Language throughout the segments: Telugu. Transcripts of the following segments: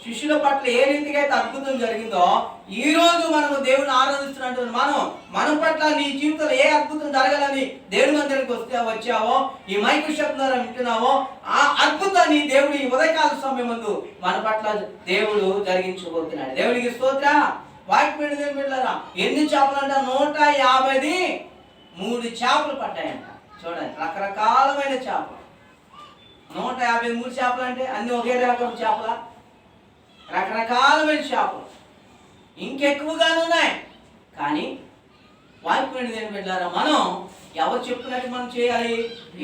శిష్యుల పట్ల ఏ రీతిగా అయితే అద్భుతం జరిగిందో, ఈ రోజు మనము దేవుని ఆరాధిస్తున్నటువంటి మన పట్ల నీ జీవితంలో ఏ అద్భుతం జరగాలని దేవుని మందిరానికి వచ్చావో, ఈ మైకు శబ్దం ద్వారా వింటున్నావో, ఆ అద్భుతాన్ని దేవుడు ఈ ఉదయకాల సమయం ముందు మన పట్ల దేవుడు జరిగించబోతున్నాడు. దేవునికి స్తోత్ర. వాక్యం వెళ్ళారా, ఎన్ని చేపలు అంట? 153 చేపలు పట్టాయంట. చూడండి, రకరకాలమైన చేపలు. 153 చేపలు అంటే అన్ని ఒకే రకం చేపల? రకరకాలమైన చేపలు ఇంకెక్కువగానే ఉన్నాయి. కానీ వాక్యం వెళ్ళారా, మనం ఎవరు చెప్పినట్టు మనం చేయాలి?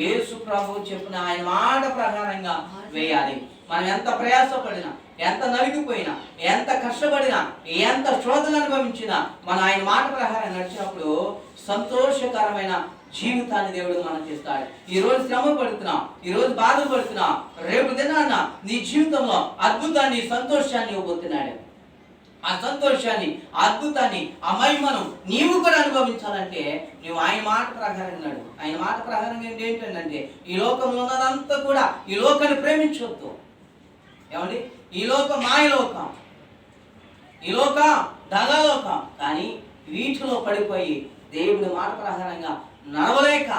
యేసు ప్రభువు చెప్పిన ఆయన మాట ప్రకారంగా వేయాలి. మనం ఎంత ప్రయాసపడినా, ఎంత నలిగిపోయినా, ఎంత కష్టపడినా, ఎంత శోధన అనుభవించినా, మనం ఆయన మాట ప్రకారం నడిచినప్పుడు సంతోషకరమైన జీవితాన్ని దేవుడు మనకి ఇస్తాడు. ఈ రోజు శ్రమ పడుతున్నాం, ఈ రోజు బాధపడుతున్నాం, రేపు దినాన నీ జీవితంలో అద్భుతాన్ని, సంతోషాన్ని ఇవ్వబోతున్నాడు. ఆ సంతోషాన్ని, అద్భుతాన్ని, ఆ మహిమను నీవు కూడా అనుభవించాలంటే నువ్వు ఆయన మాట ప్రకారంగా నడు. ఆయన మాట ప్రకారంగా ఏంటంటే, ఈ లోకంలో ఉన్నదంతా కూడా ఈ లోకాన్ని ప్రేమించవద్దు. ఏమండి, ఈ లోకం మాయలోకం, ఈ లోకం దగలోకం. కానీ వీటిలో పడిపోయి దేవుడి మాట ప్రకారంగా నడవలేక,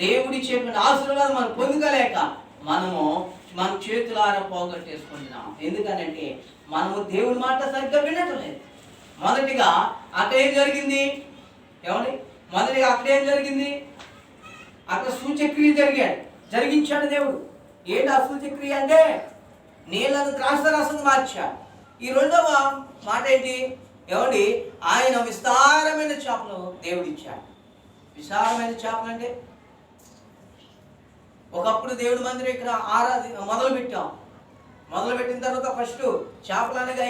దేవుడి చెప్పిన ఆశీర్వాదం మనం పొందుకోలేక మనము మన చేతులారా పోగొట్టేసుకుంటున్నాం. ఎందుకనంటే మనము దేవుడి మాట సరిగ్గా వినటం లేదు. మొదటిగా అక్కడ ఏం జరిగింది? ఏమండి, మొదటిగా అక్కడ ఏం జరిగింది? అక్కడ సూచక్రియ జరిగించాడు దేవుడు. ఏంటి ఆ సూచక్రియ అంటే? నీళ్ళను ద్రాక్షరసం మార్చాడు. ఈ రెండవ మాట ఏంటి? ఏమండి, ఆయన విస్తారమైన చేపలు దేవుడు ఇచ్చాడు. విశాలమైన చేపలు అంటే ఒకప్పుడు దేవుడి మందిరం ఇక్కడ మొదలుపెట్టాం. మొదలుపెట్టిన తర్వాత ఫస్ట్ చేపలు అనగా